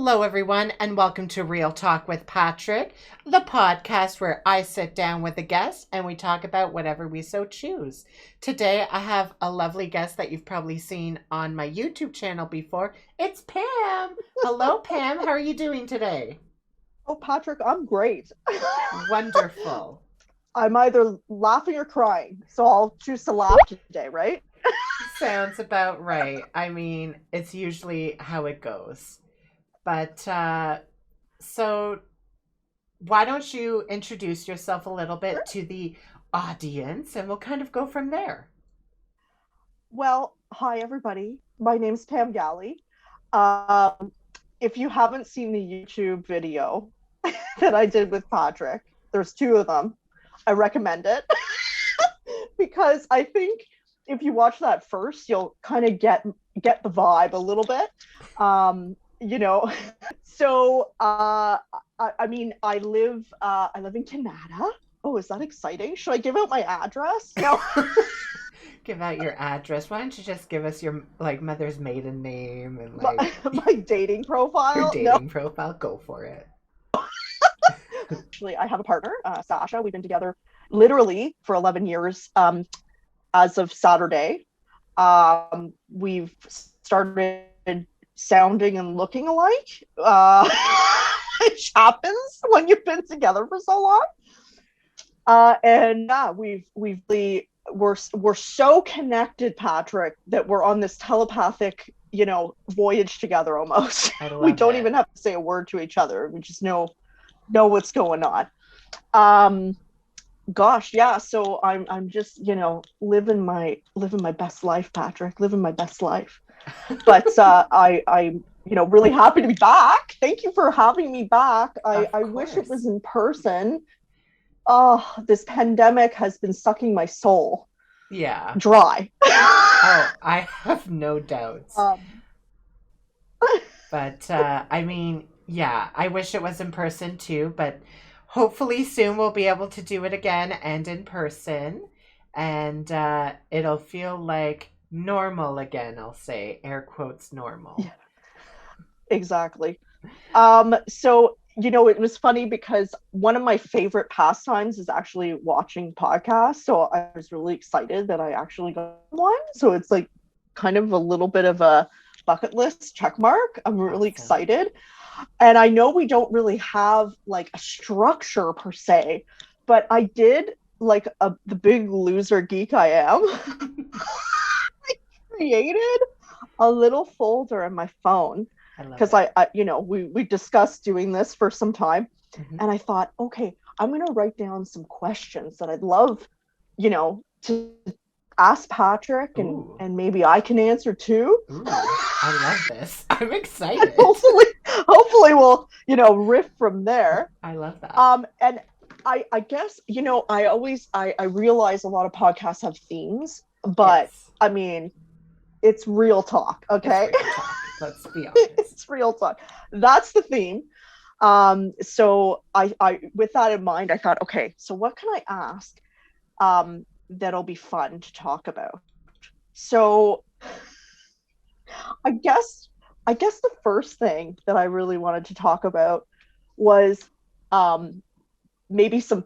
Hello, everyone, and welcome to Real Talk with Patrick, the podcast where I sit down with a guest and we talk about whatever we so choose. Today, I have a lovely guest that you've probably seen on my YouTube channel before. It's Pam. Hello, Pam. How are you doing today? Oh, Patrick, I'm great. Wonderful. I'm either laughing or crying, so I'll choose to laugh today, right? Sounds about right. I mean, it's usually how it goes. But so why don't you introduce yourself a little bit Sure. to the audience and we'll kind of go from there. Well, hi everybody. My name's Pam Galley. Um, if you haven't seen the YouTube video that I did with Patrick, there's two of them. I recommend it because I think if you watch that first, you'll kind of get the vibe a little bit. Um, you know, so I live in Canada. Oh, is that exciting? Should I give out my address? No. Give out your address. Why don't you just give us your like mother's maiden name and my, like my dating your profile. No, dating profile? Go for it. actually, I have a partner, Sasha. We've been together literally for 11 years. As of Saturday, we've started sounding and looking alike, which happens when you've been together for so long. And yeah, we're so connected, Patrick, that we're on this telepathic, voyage together almost. I We love don't it. even have to say a word to each other. We just know what's going on. Um, Gosh, yeah. So I'm just living my best life, Patrick. Living my best life. But I'm really happy to be back. Thank you for having me back. I Of I wish it was course. in person. Oh, this pandemic has been sucking my soul Yeah. dry. Oh, I have no doubts. um, But I mean, yeah, I wish it was in person too, but hopefully soon we'll be able to do it again and in person. And it'll feel like normal again, I'll say, air quotes normal. yeah, exactly. So it was funny because one of my favorite pastimes is actually watching podcasts. So I was really excited that I actually got one. So it's like kind of a little bit of a bucket list check mark. I'm really Awesome. excited. And I know we don't really have like a structure per se, but I did like the big loser geek I am created a little folder in my phone I love because it. we discussed doing this for some time, Hmm. and I thought, okay, I'm gonna write down some questions that I'd love, to ask Patrick, and Ooh, and maybe I can answer too. ooh, I love this. I'm And excited. hopefully we'll riff from there. I love that. And I guess I realize a lot of podcasts have themes, but Yes, I mean it's real talk, it's okay? real talk. Let's be honest. It's real talk. That's the theme. So I with that in mind, I thought, okay, so what can I ask that'll be fun to talk about? So I guess I guess the first thing that I really wanted to talk about was um maybe some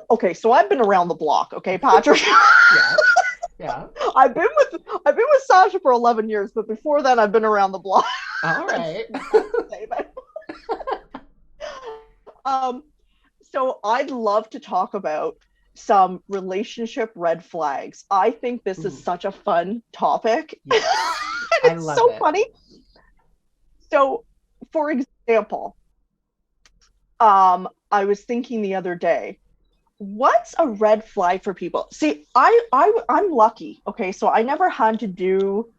okay, so I've been around the block, okay, Patrick. Yeah, yeah. I've been with Sasha for 11 years, but before then I've been around the block. All That's right. sad to say, but um so I'd love to talk about some relationship red flags. I think this is Ooh, such a fun topic. And yes. I it's love so it. funny. So, for example, I was thinking the other day, what's a red flag for people? See, I'm lucky. Okay, so I never had to do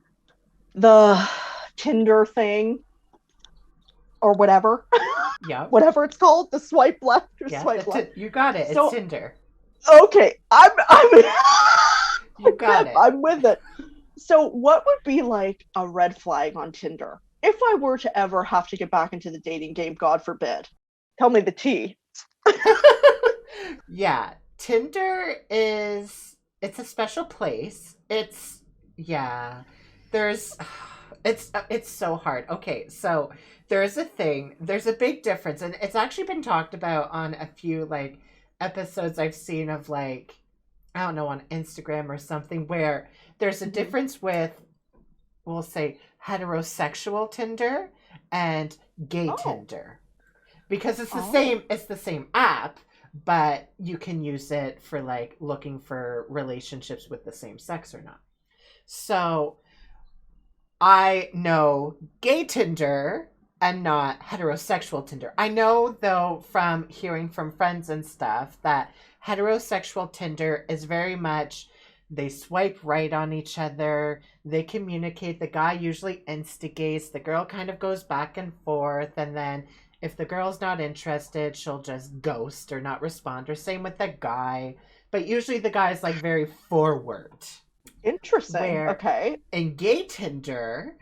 the Tinder thing or whatever, Yep. whatever it's called, the swipe left or Yeah, swipe left. you got it. It's So Tinder. okay, You got it. I'm with it. So what would be like a red flag on Tinder if I were to ever have to get back into the dating game? God forbid. Tell me the tea. Yeah, Tinder is it's a special place. It's yeah. There's It's so hard. Okay, so there's there's a big difference, and it's actually been talked about on a few like episodes I've seen of like, I don't know, on Instagram or something, where there's a difference with, we'll say, heterosexual Tinder and gay Tinder, because it's the same app, but you can use it for like looking for relationships with the same sex or not. So I know gay Tinder and not heterosexual Tinder. I know, though, from hearing from friends and stuff, that heterosexual Tinder is very much, they swipe right on each other, they communicate, the guy usually instigates, the girl kind of goes back and forth, and then if the girl's not interested, she'll just ghost or not respond, or same with the guy. But usually the guy's like very forward. Interesting. Where okay. In gay Tinder,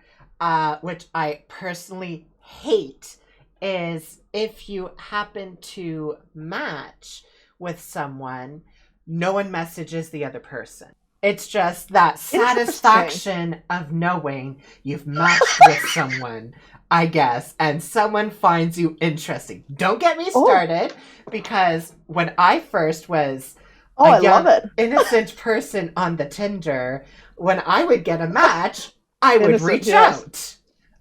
which I personally hate, is if you happen to match with someone, no one messages the other person. It's just that satisfaction of knowing you've matched with someone, I guess, and someone finds you interesting. Don't get me started, because when I first was a young, innocent person on the Tinder, when I would get a match, I would reach out.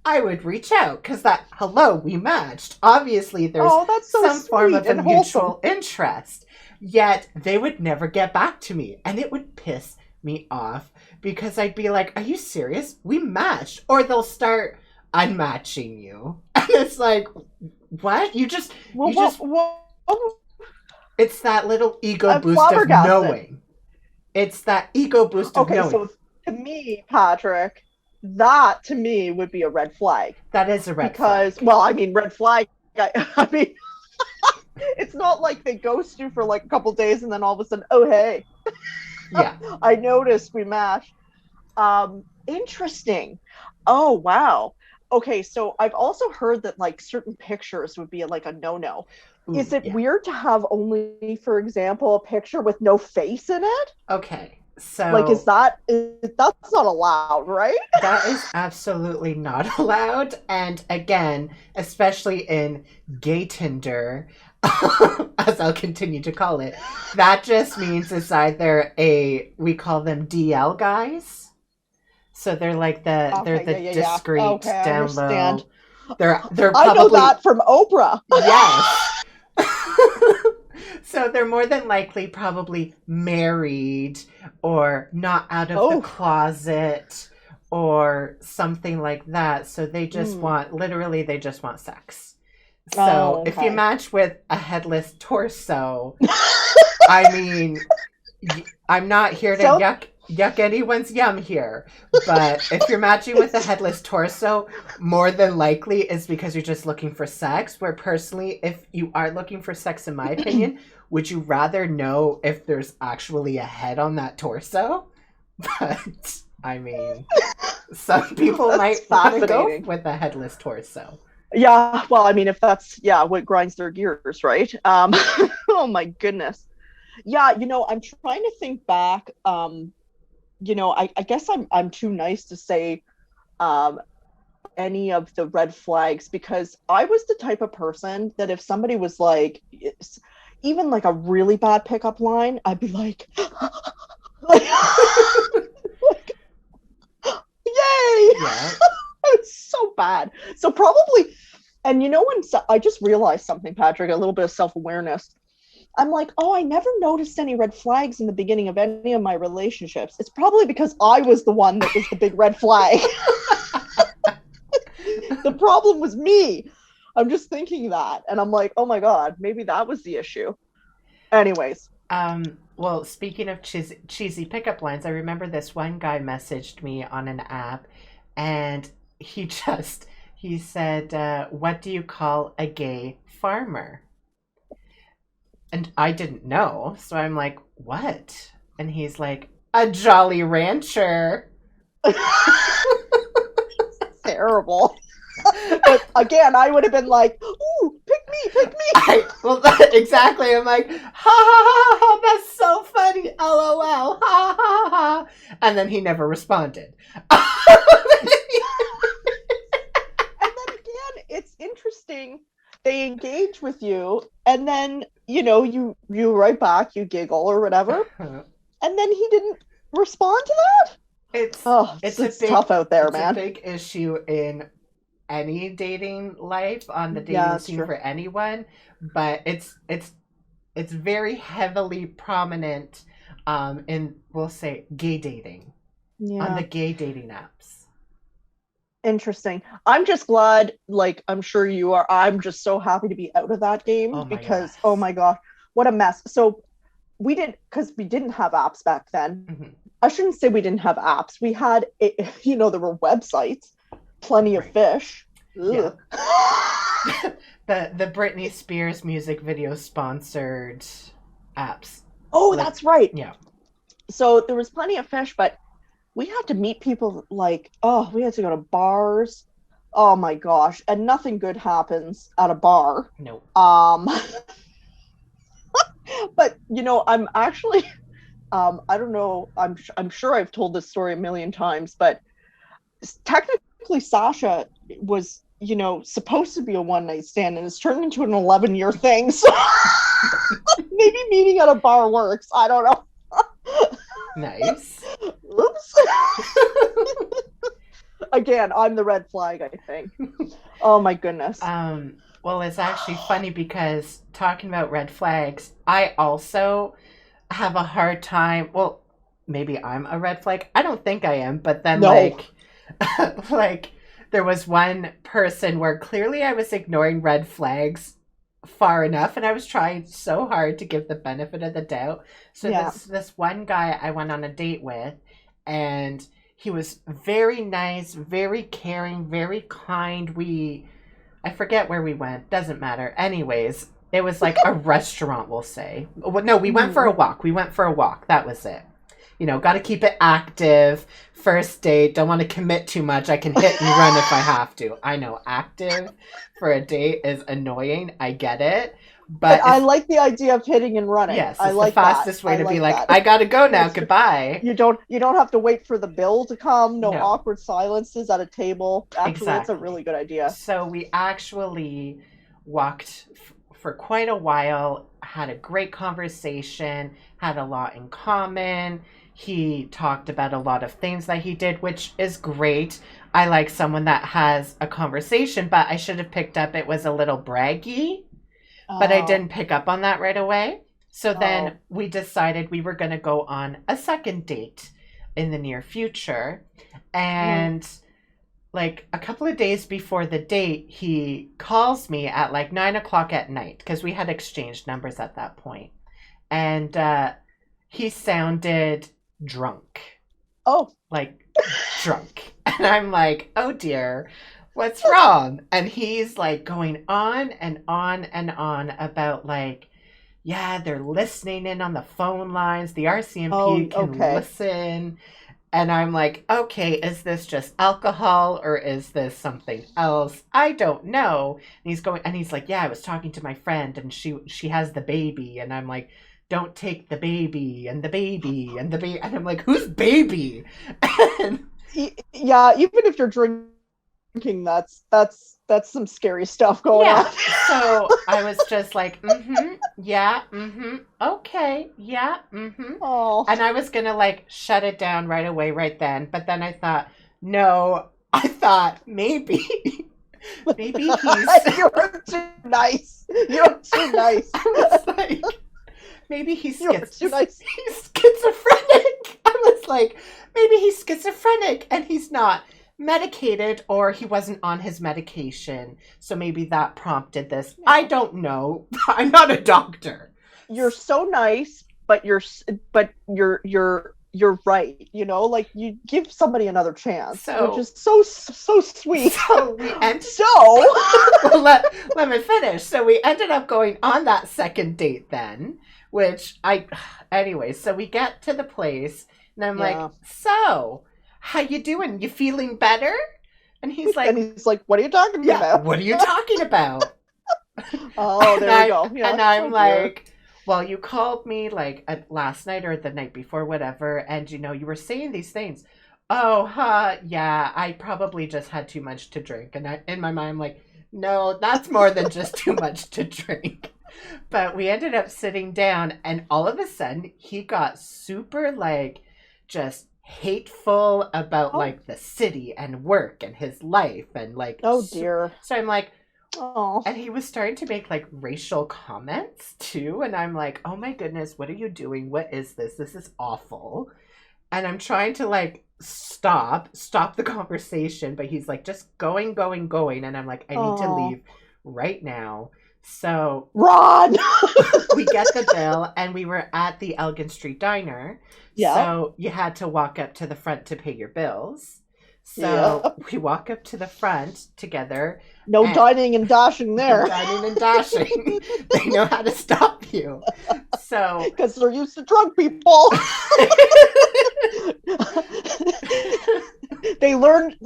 I would reach out because that, hello, we matched. Obviously, there's some form of a mutual interest. Yet they would never get back to me, and it would piss me off because I'd be like, "Are you serious? We matched," or they'll start unmatching you, and it's like, "What? You just It's that little ego boost of knowing. It's that ego boost of knowing. Okay, so to me, Patrick, that to me would be a red flag. That is a red flag. Because, well, I mean, red flag, I mean, it's not like they ghost you for like a couple days and then all of a sudden, oh, hey. Yeah. I noticed we matched. Interesting. Oh, wow. Okay, so I've also heard that like certain pictures would be like a no-no. Is it weird to have only, for example, a picture with no face in it? Okay, so like, that's not allowed, right? That is absolutely not allowed. And again, especially in gay Tinder, as I'll continue to call it, that just means it's either we call them DL guys. So they're like the discreet down low. They're probably, I know that from Oprah. Yes. So they're more than likely probably married or not out of the closet or something like that. So they just they just want sex. So if you match with a headless torso, I mean, I'm not here to yuck anyone's yum here, but if you're matching with a headless torso, more than likely is because you're just looking for sex. Where personally, if you are looking for sex, in my opinion, would you rather know if there's actually a head on that torso? But I mean, some people might want to go with a headless torso. Yeah, well, I mean, if that's what grinds their gears, right? Oh my goodness. Yeah, I'm trying to think back. I guess I'm too nice to say any of the red flags, because I was the type of person that if somebody was like, even like a really bad pickup line, I'd be like, like yay! Yeah. It's so bad. So probably, and when I just realized something, Patrick, a little bit of self-awareness. I'm like, I never noticed any red flags in the beginning of any of my relationships. It's probably because I was the one that was the big red flag. The problem was me. I'm just thinking that. And I'm like, oh my God, maybe that was the issue. Anyways. Well, speaking of cheesy pickup lines, I remember this one guy messaged me on an app, and he said, what do you call a gay farmer? And I didn't know. So I'm like, what? And he's like, a Jolly Rancher. Terrible. But again, I would have been like, ooh, pick me. Exactly. I'm like, ha ha ha, that's so funny. LOL. Ha ha ha. And then he never responded. texting, they engage with you, and then you write back, you giggle or whatever, and then he didn't respond to that. It's tough out there, it's man. a big issue in any dating life, on the dating scene true. for anyone, but it's very heavily prominent in, we'll say, gay dating, on the gay dating apps. Interesting. I'm just glad, like I'm sure you are. I'm just so happy to be out of that game because oh my gosh, what a mess. So because we didn't have apps back then. Mm-hmm. I shouldn't say we didn't have apps. We had, there were websites, Plenty of Fish. Yeah. the Britney Spears music video sponsored apps. Oh, that's right. Yeah. So there was Plenty of Fish, but we had to meet people we had to go to bars. Oh my gosh. And nothing good happens at a bar. No. But I'm actually I don't know, I'm sure I've told this story a million times, but technically Sasha was supposed to be a one-night stand, and it's turned into an 11-year thing, so maybe meeting at a bar works. I don't know. Nice. Oops. Again, I'm the red flag, I think. Oh my goodness. Well, it's actually funny because talking about red flags, I also have a hard time. Well, maybe I'm a red flag. I don't think I am, but then like there was one person where clearly I was ignoring red flags far enough, and I was trying so hard to give the benefit of the doubt. So this one guy I went on a date with, and he was very nice, very caring, very kind. I forget where we went, doesn't matter. Anyways, it was like a restaurant, we'll say. No, we went for a walk. That was it. Got to keep it active. First date, don't want to commit too much. I can hit and run if I have to. I know active for a date is annoying. I get it. But I like the idea of hitting and running. Yes, I like the fastest way to be like, I got to go now. Goodbye. You don't have to wait for the bill to come. No awkward silences at a table. Actually, that's a really good idea. So we actually walked for quite a while, had a great conversation, had a lot in common. He talked about a lot of things that he did, which is great. I like someone that has a conversation, but I should have picked up it was a little braggy, but I didn't pick up on that right away. So then we decided we were going to go on a second date in the near future. And like a couple of days before the date, he calls me at like 9:00 at night, because we had exchanged numbers at that point. And he sounded drunk. Like drunk. And I'm like, oh dear, what's wrong? And he's like going on and on and on about like, yeah, they're listening in on the phone lines. The RCMP can listen. And I'm like, okay, is this just alcohol or is this something else? I don't know. And he's like, yeah, I was talking to my friend and she has the baby. And I'm like, don't take the baby and the baby and the baby. And I'm like, who's baby? Yeah, even if you're drinking, that's some scary stuff going on. So I was just like, yeah, okay, yeah, Oh. And I was gonna like shut it down right away, right then. But then I thought, maybe he's You're too nice. You're too nice. I was like, maybe he's too nice. He's schizophrenic. I was like, maybe he's schizophrenic and he's not medicated, or he wasn't on his medication, so maybe that prompted this. I don't know. I'm not a doctor. You're so nice, but you're right. Like you give somebody another chance, which is so sweet. So well, let me finish. So we ended up going on that second date then, so we get to the place and I'm like, so how you doing? You feeling better? And he's like, what are you talking about? What are you talking about? Oh, there we go. Yeah, and I'm like, well, you called me like last night or the night before, whatever, and you were saying these things. Oh, yeah, I probably just had too much to drink. And in my mind, I'm like, No, that's more than just too much to drink. But we ended up sitting down, and all of a sudden, he got super like just hateful about Oh, like the city and work and his life and like oh dear. so I'm like, Oh, and he was starting to make like racial comments too, and I'm like, oh my goodness, what are you doing? What is this? This is awful. And I'm trying to like stop the conversation, but he's like just going, and I'm like, I need to oh, leave right now. So Ron. we get the bill, and we were at the Elgin Street Diner, Yeah, so you had to walk up to the front to pay your bills. So yeah. we walk up to the front together, No and dining and dashing no there dining and dashing. They know how to stop you. So because they're used to drunk people. They learned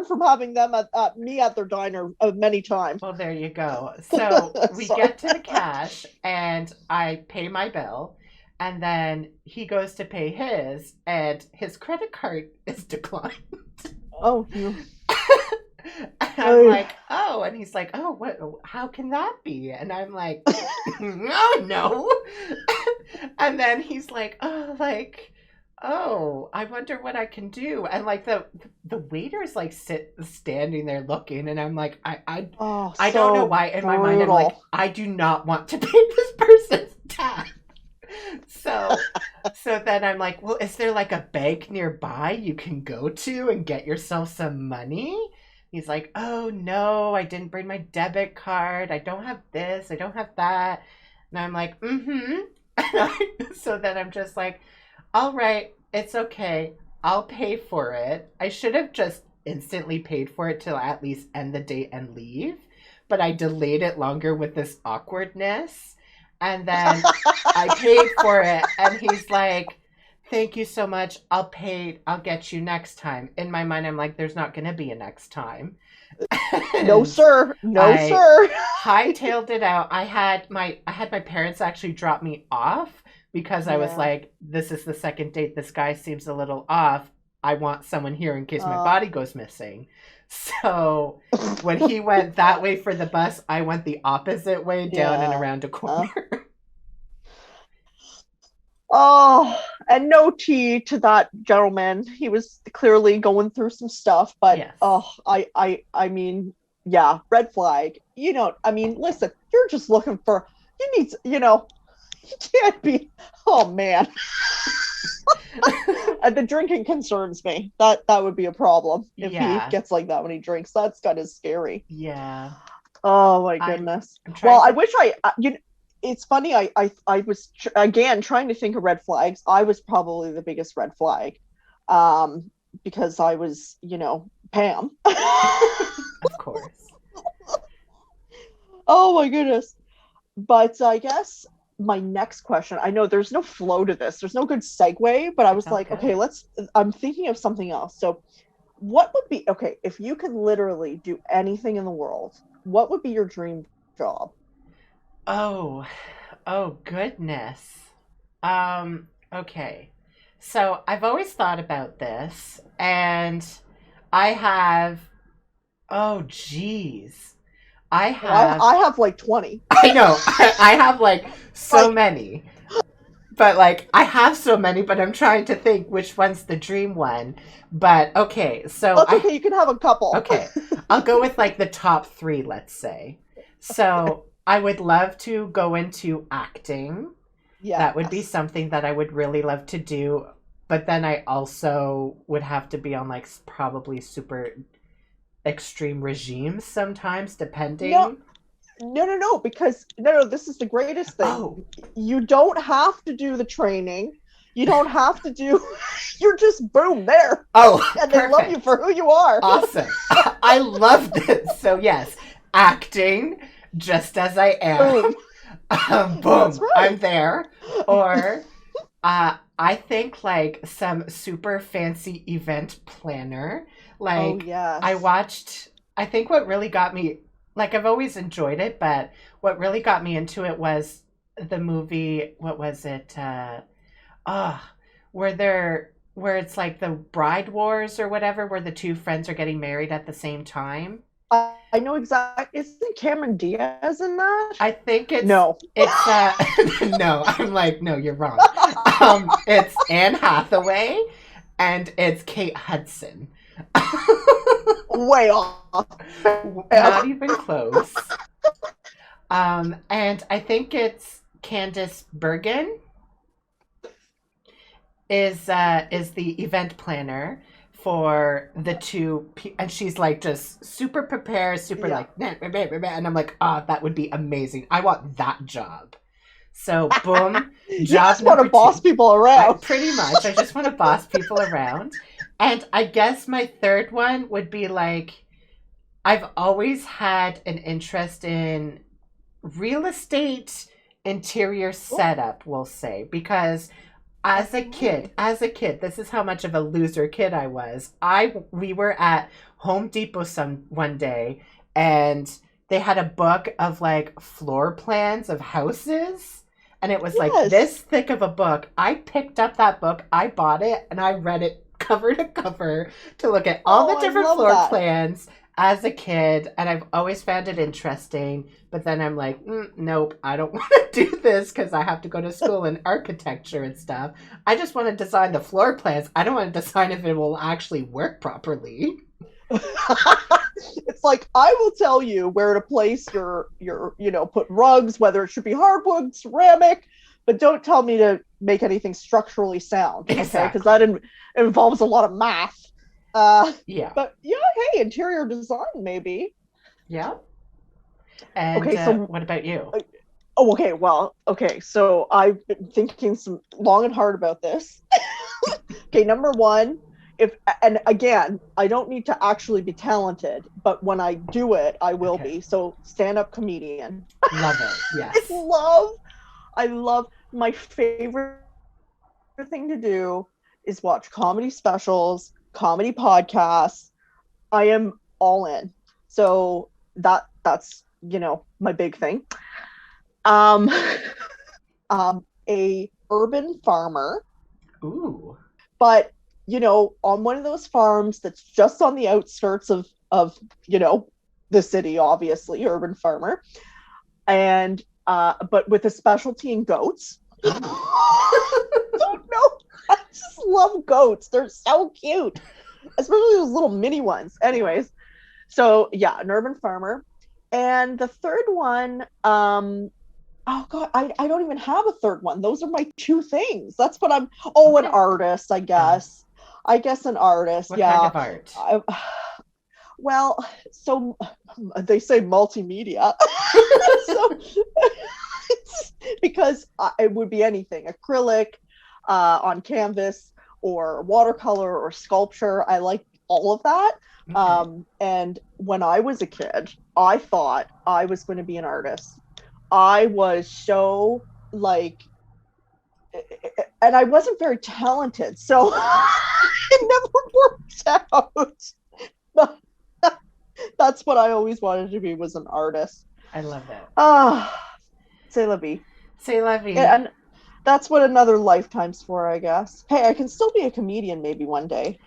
from having them at me at their diner many times. well, there you go. So we Sorry. get to the cash, and I pay my bill, and then he goes to pay his, and his credit card is declined. Oh, you. And I'm like, oh, and he's like, oh, what? How can that be? And I'm like, oh no. And then he's like, oh, I wonder what I can do. And like the waiter's like standing there looking, and I'm like, Oh, I don't know so why in my mind I'm like, brutal. I do not want to pay this person's tab. So so then I'm like, well, is there like a bank nearby you can go to and get yourself some money? He's like, oh no, I didn't bring my debit card. I don't have this. I don't have that. And I'm like, mm-hmm. So then I'm just like, all right, it's okay. I'll pay for it. I should have just instantly paid for it till at least end the date and leave, but I delayed it longer with this awkwardness. And then I paid for it, and he's like, thank you so much. I'll get you next time. In my mind, I'm like, there's not going to be a next time. No, And sir. No, I sir. hightailed it out. I had my parents actually drop me off because I was Yeah. like, this is the second date. This guy seems a little off. I want someone here in case my Uh, body goes missing. So when he went that way for the bus, I went the opposite way down and yeah. around a corner. Oh, and no tea to that gentleman. He was clearly going through some stuff, but Yes. I mean, yeah, red flag. I mean, listen, you're just looking for. You need, you can't be. Oh man, the drinking concerns me. That would be a problem if he Yeah. gets like that when he drinks. That's kind of scary. Yeah. Oh my I'm goodness. I'm Well, trying I to wish it's funny. I was again trying to think of red flags. I was probably the biggest red flag, um, because I was, Pam. of course. Oh my goodness. But I guess my next question. I know there's no flow to this. There's no good segue. But I It's was all like, okay, good. let's. I'm thinking of something else. So, what would be okay if you could literally do anything in the world? What would be your dream job? Oh, oh goodness. Okay. So I've always thought about this, and I have, oh geez. I Oh, I have, I have like 20. I know, I have like so Like, many, but like I have so many, but I'm trying to think which one's the dream one. But okay, so that's okay. You can have a couple. okay, I'll go with like the top three, let's say. So I would love to go into acting. That would be Yes. something that I would really love to do. But then I also would have to be on like probably super extreme regimes sometimes, No, depending. no, because no, this is the greatest thing. Oh, You don't have to do the training. You don't have to do, you're just boom there. oh, And they love you perfect. for who you are. Awesome. I love this. So, yes, acting just as I am. Boom. That's Boom, I'm right. there. Or I think like some super fancy event planner. Oh, Like I yes. watched, I think what really got me, like I've always enjoyed it, but what really got me into it was the movie, what was it? Ah, where it's like the bride wars or whatever, where the two friends are getting married at the same time. I know exactly. Isn't Cameron Diaz in that? I think No. it's no, I'm like, no, you're wrong. It's Anne Hathaway and it's Kate Hudson. Way off. Not even close. And I think it's Candice Bergen is the event planner for the two, and she's like just super prepared, super Yeah. like, and I'm like, oh, that would be amazing. I want that job. So boom, You job just want to number boss two. people around. Pretty much, I just want to boss people around. And I guess my third one would be like, I've always had an interest in real estate interior setup, we'll say, because as a kid, this is how much of a loser kid I was. We were at Home Depot one day, and they had a book of like floor plans of houses, and it was like Yes. this thick of a book. I picked up that book, I bought it, and I read it cover to cover to look at all the Oh, I different love floor that. plans as a kid, and I've always found it interesting. But then I'm like, nope, I don't want to do this because I have to go to school in architecture and stuff. I just want to design the floor plans. I don't want to design if it will actually work properly. It's like, I will tell you where to place your put rugs, whether it should be hardwood, ceramic, but don't tell me to make anything structurally sound. Okay, Exactly. because that involves a lot of math. Yeah. But yeah, hey, interior design maybe. Yeah. And Okay, so what about you? oh, okay, well, okay, so I've been thinking some long and hard about this. Okay, number one, and again, I don't need to actually be talented, but when I do it, I will Okay. be. So stand-up comedian. Love it. Yes. I love my favorite thing to do is watch comedy specials, comedy podcasts. I am all in. So that's my big thing. Um, a urban farmer, Ooh. but on one of those farms that's just on the outskirts of the city, obviously, urban farmer, and but with a specialty in goats. Don't know. I just love goats. They're so cute, especially those little mini ones. Anyways, so yeah, an urban farmer. And the third one, oh god, I don't even have a third one. Those are my two things. That's what I'm. Oh, an Okay. artist, I guess. I guess an artist. What kind Yeah. of art? Well, so they say multimedia. So because it would be anything, acrylic, on canvas, or watercolor, or sculpture. I like all of that. Okay. And when I was a kid, I thought I was going to be an artist. I was so like, and I wasn't very talented, so it never worked out. But that's what I always wanted to be, was an artist. I love it. C'est la vie. C'est la vie. And that's what another lifetime's for, I guess. Hey, I can still be a comedian maybe one day.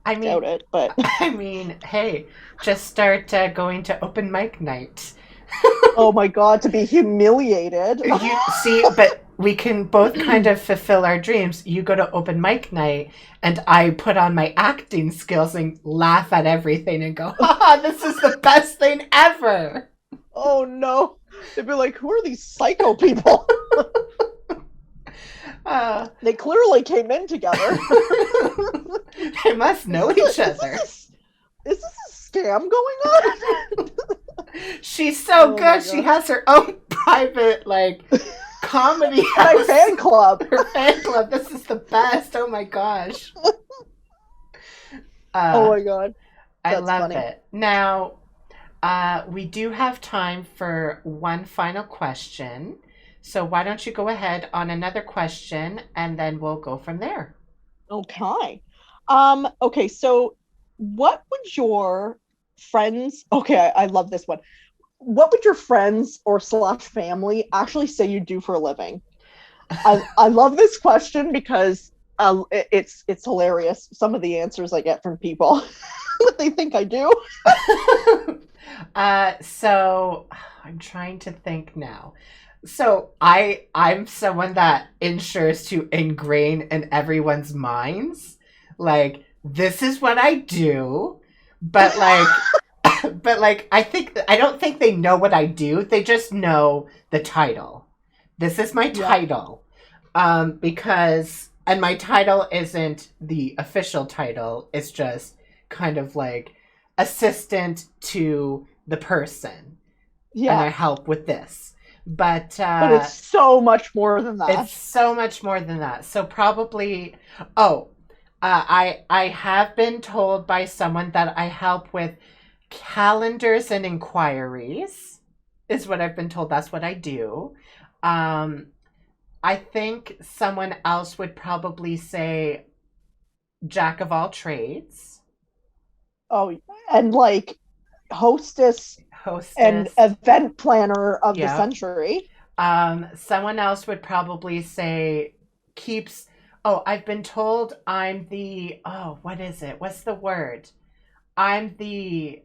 I mean, Doubt it, but I mean, hey, just start going to open mic night. oh my god, to be humiliated. You see, but we can both kind of fulfill our dreams. You go to open mic night, and I put on my acting skills and laugh at everything and go, "Ha, this is the best thing ever." Oh no. They'd be like, who are these psycho people? They clearly came in together. They must know each other. Is this a scam going on? She's so Oh good. She has her own private comedy My house. fan club. Her fan club. This is the best. Oh my gosh. Oh my god. I That's love funny. it. Now, we do have time for one final question. So why don't you go ahead on another question, and then we'll go from there. Okay. Okay, so what would your friends, okay, I love this one. What would your friends or slash family actually say you do for a living? I love this question because it's hilarious, some of the answers I get from people. what they think I do. So I'm trying to think now. So I'm someone that ensures to ingrain in everyone's minds, like, this is what I do, but like but like I don't think they know what I do. They just know the title. This is my Yeah. title. Because and my title isn't the official title. It's just kind of like assistant to the person, and I Yeah. help with this. But But it's so much more than that. it's so much more than that. So probably, oh, I have been told by someone that I help with calendars and inquiries. Is what I've been told. That's what I do. Um, I think someone else would probably say jack of all trades, Oh, and like hostess and hostess. event planner of the Yeah. century. Someone else would probably say keeps. Oh, I've been told I'm the. Oh, what is it? What's the word? I'm the.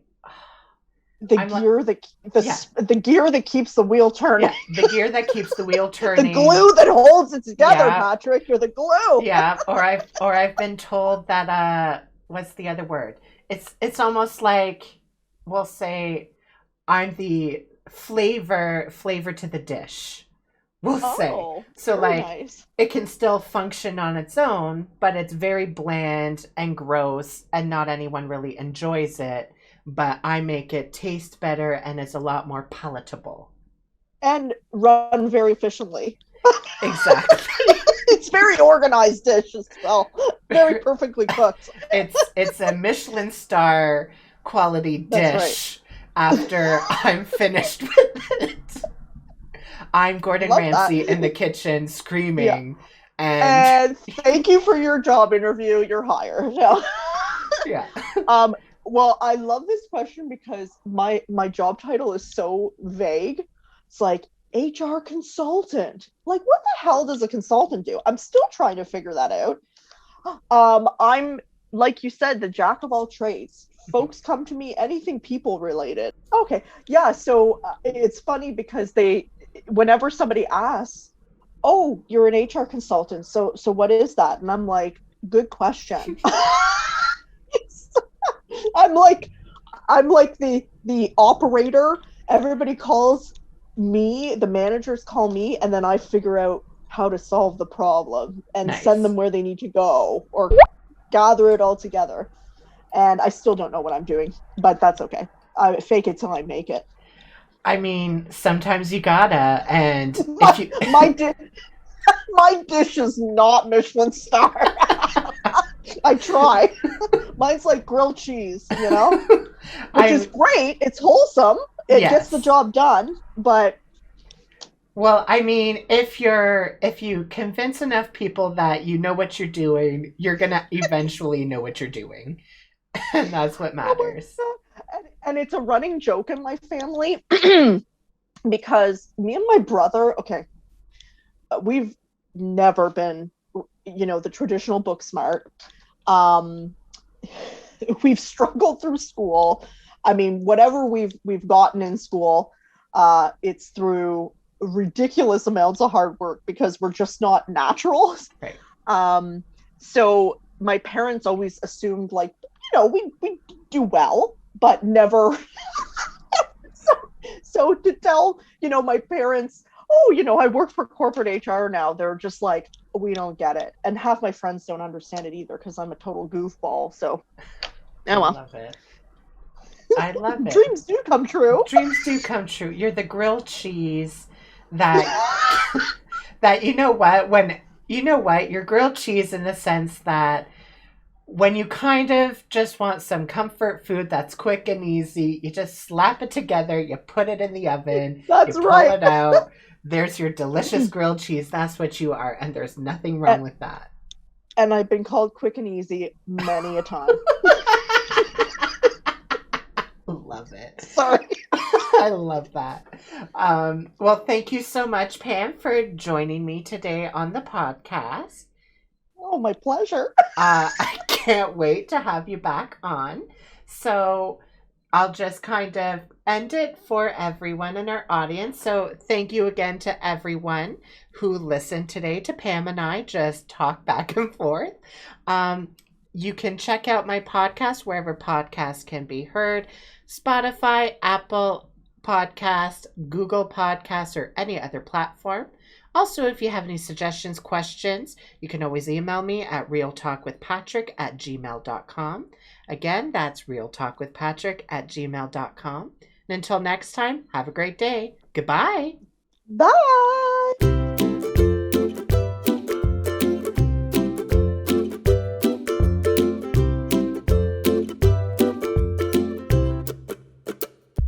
The I'm like, gear that yeah, the gear that keeps the wheel turning. yeah, the gear that keeps the wheel The turning. glue that holds it together, Yeah, Patrick. You're the glue. yeah. Or I've been told that what's the other word? It's almost like we'll say I'm the flavor to the dish. We'll say. Oh, So very like nice. it can still function on its own, but it's very bland and gross and not anyone really enjoys it. But I make it taste better and it's a lot more palatable. And run very efficiently. Exactly. It's very organized dish as well. Very perfectly cooked. It's a Michelin star quality That's right. dish after I'm finished with it. I'm Gordon Love that. Ramsay in the kitchen Yeah. screaming and And thank you for your job interview. You're hired. Yeah. yeah. Well, I love this question because my job title is so vague. It's like HR consultant. Like, what the hell does a consultant do? I'm still trying to figure that out. I'm like you said, the jack of all trades. Folks come to me anything people related. Okay, yeah. So it's funny because whenever somebody asks, "Oh, you're an HR consultant," so what is that? And I'm like, "Good question." I'm like the operator. Everybody calls me, the managers call me, and then I figure out how to solve the problem and send Nice. them where they need to go or gather it all together. And I still don't know what I'm doing, but that's okay. I fake it till I make it. I mean, sometimes you gotta, and if My you my, di- my dish is not Michelin star. I try. Mine's like grilled cheese, which is I'm great. It's wholesome. It gets the yes. job done, but Well, I mean, if you convince enough people that you know what you're doing, you're gonna eventually know what you're doing. And that's what oh my matters. god. And it's a running joke in my family because me and my brother, okay, we've never been, the traditional book smart. Um, we've struggled through school. I mean, whatever we've gotten in school, it's through ridiculous amounts of hard work because we're just not naturals. Right. So my parents always assumed like, we do well, but never. So to tell, my parents, oh, I work for corporate HR now, they're just like, we don't get it. And half my friends don't understand it either because I'm a total goofball. So, I oh well. love it. I love it. Dreams do come true. Dreams do come true. You're the grilled cheese that that you're grilled cheese in the sense that when you kind of just want some comfort food that's quick and easy, you just slap it together, you put it in the oven, you That's pull right. it out. There's your delicious grilled cheese. That's what you are, and there's nothing wrong with that. And I've been called quick and easy many a time. Love it. Sorry. I love that. Well, thank you so much, Pam, for joining me today on the podcast. Oh, my pleasure. I can't wait to have you back on. So I'll just kind of end it for everyone in our audience. So thank you again to everyone who listened today to Pam and I just talk back and forth. Um, you can check out my podcast wherever podcasts can be heard: Spotify, Apple Podcast, Google Podcasts, or any other platform. Also, if you have any suggestions, questions, you can always email me at realtalkwithpatrick@gmail.com. Again, that's realtalkwithpatrick@gmail.com. And until next time, have a great day. Goodbye. Bye.